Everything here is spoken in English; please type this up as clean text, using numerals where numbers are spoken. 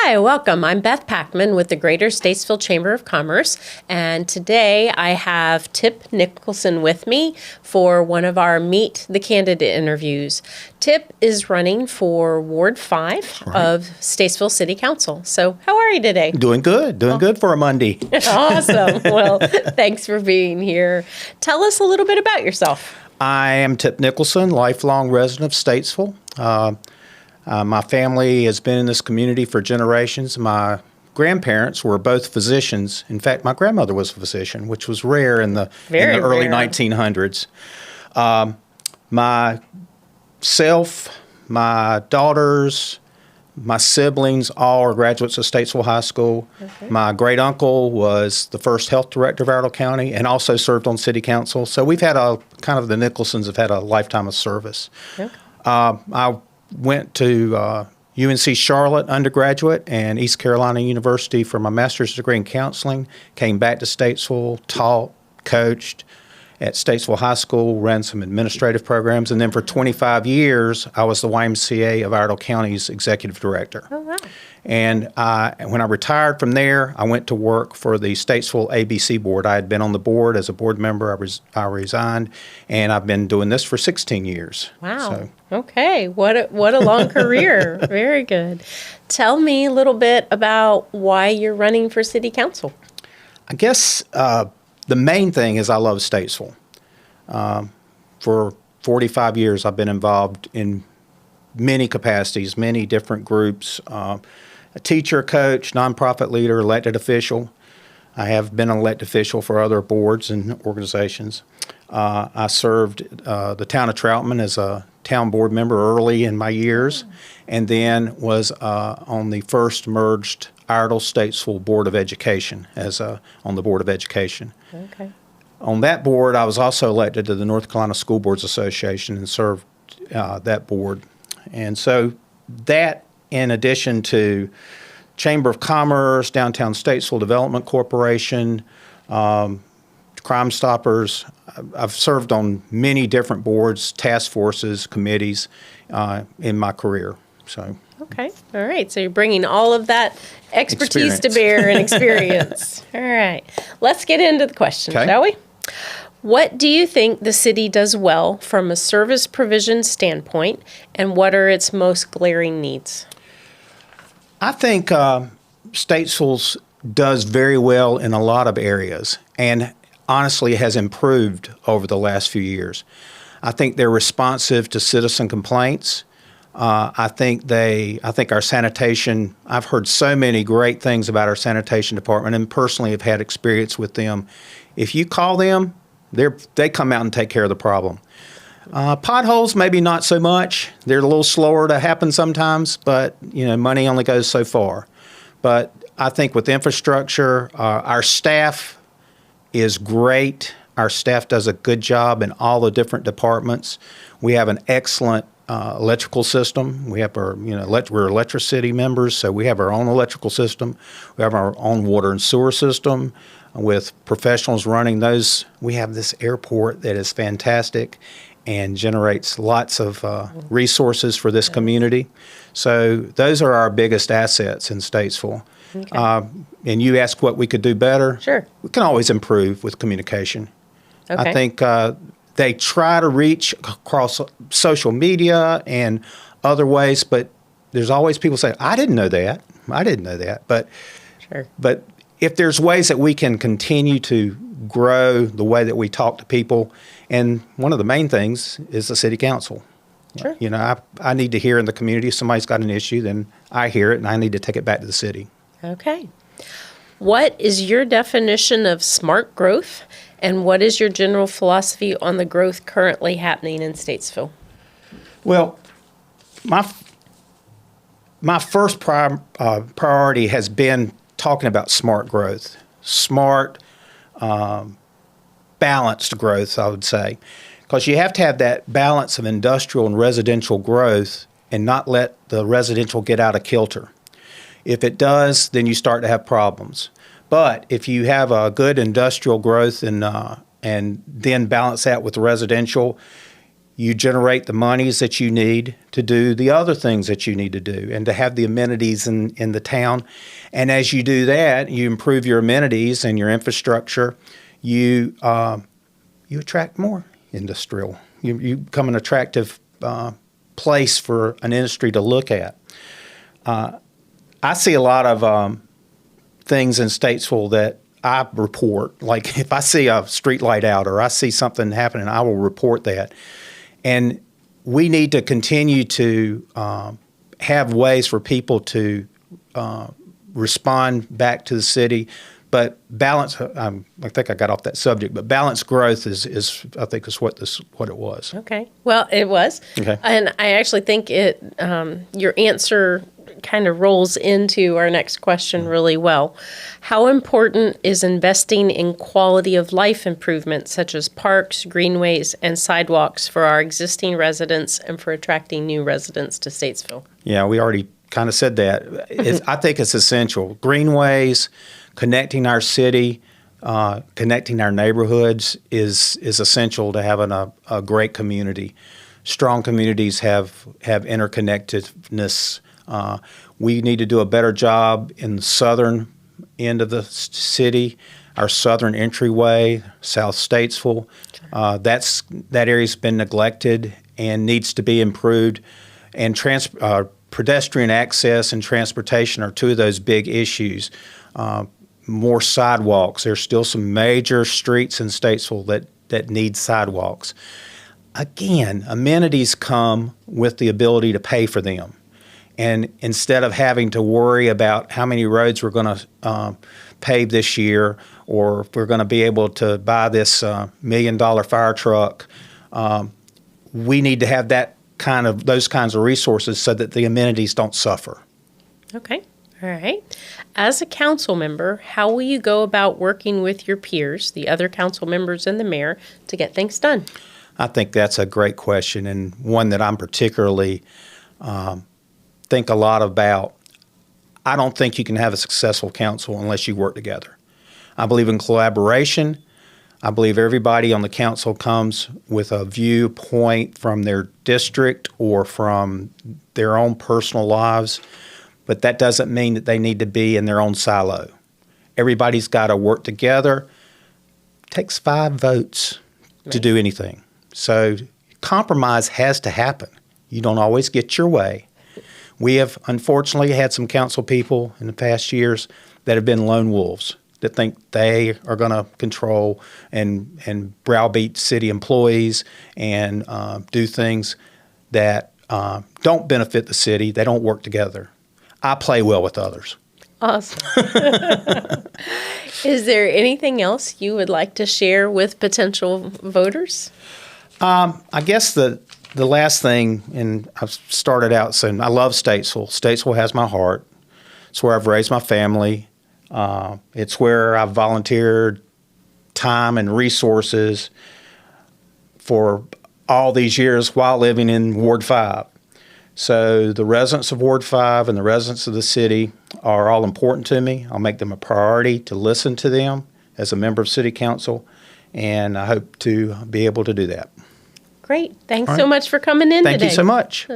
Hi, welcome. I'm Beth Packman with the Greater Statesville Chamber of Commerce, and today I have Tip Nicholson with me for one of our Meet the Candidate interviews. Tip is running for Ward 5 of Statesville City Council. So how are you today? Doing good for a Monday. Awesome. Well, thanks for being here. Tell us a little bit about yourself. I am Tip Nicholson, lifelong resident of Statesville. My family has been in this community for generations. My grandparents were both physicians. In fact, my grandmother was a physician, which was rare in the early 1900s. Myself, my daughters, my siblings all are graduates of Statesville High School. Okay. My great uncle was the first health director of Iredell County and also served on city council. So we've had the Nicholsons have had a lifetime of service. Okay. I went to UNC Charlotte undergraduate and East Carolina University for my master's degree in counseling. Came back to Statesville, taught, coached at Statesville High School, ran some administrative programs, and then for 25 years, I was the YMCA of Iredell County's executive director. Oh, wow. And when I retired from there, I went to work for the Statesville ABC board. I had been on the board as a board member. I resigned, and I've been doing this for 16 years. Wow. So. Okay. What a long career. Very good. Tell me a little bit about why you're running for city council. I guess the main thing is I love Statesville. For 45 years, I've been involved in many capacities, many different groups. A teacher, coach, nonprofit leader, elected official. I have been an elected official for other boards and organizations. I served the town of Troutman as a town board member early in my years, and then was on the first merged Iredell Statesville Board of Education on the Board of Education. Okay. On that board, I was also elected to the North Carolina School Boards Association and served that board. And so that, in addition to Chamber of Commerce, Downtown Statesville Development Corporation, Crime Stoppers, I've served on many different boards, task forces, committees in my career. So. Okay. All right. So you're bringing all of that expertise to bear and experience. All right. Let's get into the questions, shall we? What do you think the city does well from a service provision standpoint, and what are its most glaring needs? I think Statesville does very well in a lot of areas, and honestly has improved over the last few years. I think they're responsive to citizen complaints. I think our sanitation, I've heard so many great things about our sanitation department, and personally have had experience with them. If you call them, they come out and take care of the problem. Potholes, maybe not so much. They're a little slower to happen sometimes, but money only goes so far. But I think with infrastructure, our staff is great. Our staff does a good job in all the different departments. We have an excellent electrical system. We have our, we're electricity members, so we have our own electrical system. We have our own water and sewer system with professionals running those. We have this airport that is fantastic and generates lots of resources for this community. So those are our biggest assets in Statesville. Okay. And you ask what we could do better. Sure. We can always improve with communication. Okay. I think they try to reach across social media and other ways, but there's always people say, I didn't know that. But, sure. But if there's ways that we can continue to grow the way that we talk to people, and one of the main things is the city council. Sure. I need to hear in the community if somebody's got an issue, then I hear it and I need to take it back to the city. Okay. What is your definition of smart growth, and what is your general philosophy on the growth currently happening in Statesville? Well, my first priority has been talking about smart growth, balanced growth, I would say, because you have to have that balance of industrial and residential growth and not let the residential get out of kilter. If it does, then you start to have problems. But if you have a good industrial growth and then balance that with residential, You generate the monies that you need to do the other things that you need to do and to have the amenities in the town. And as you do that, you improve your amenities and your infrastructure, you attract more industrial. You become an attractive place for an industry to look at. I see a lot of things in Statesville that I report. Like if I see a street light out or I see something happening, I will report that. And we need to continue to have ways for people to respond back to the city. But balance, I think I got off that subject, but balanced growth is I think is what it was. Okay. Well, it was. Okay. And I actually think your answer kind of rolls into our next question really well. How important is investing in quality of life improvements such as parks, greenways, and sidewalks for our existing residents and for attracting new residents to Statesville? Yeah, we already kind of said that. I think it's essential. Greenways, connecting our city, connecting our neighborhoods is essential to having a great community. Strong communities have interconnectedness. We need to do a better job in the southern end of the city, our southern entryway, South Statesville. That area's been neglected and needs to be improved. And pedestrian access and transportation are two of those big issues. More sidewalks. There's still some major streets in Statesville that need sidewalks. Again, amenities come with the ability to pay for them. And instead of having to worry about how many roads we're going to pave this year, or if we're going to be able to buy this $1 million fire truck, we need to have those kinds of resources so that the amenities don't suffer. Okay. All right. As a council member, how will you go about working with your peers, the other council members and the mayor, to get things done? I think that's a great question, and one that I'm particularly think a lot about. I don't think you can have a successful council unless you work together. I believe in collaboration. I believe everybody on the council comes with a viewpoint from their district or from their own personal lives, but that doesn't mean that they need to be in their own silo. Everybody's got to work together. It takes 5 votes to do anything. So compromise has to happen. You don't always get your way. We have unfortunately had some council people in the past years that have been lone wolves, that think they are going to control and browbeat city employees and do things that don't benefit the city. They don't work together. I play well with others. Awesome. Is there anything else you would like to share with potential voters? I guess the last thing, and I've started out saying I love Statesville. Statesville has my heart. It's where I've raised my family. It's where I've volunteered time and resources for all these years while living in Ward 5. So the residents of Ward 5 and the residents of the city are all important to me. I'll make them a priority to listen to them as a member of City Council, and I hope to be able to do that. Great. Thanks so much for coming in today. Thank you so much.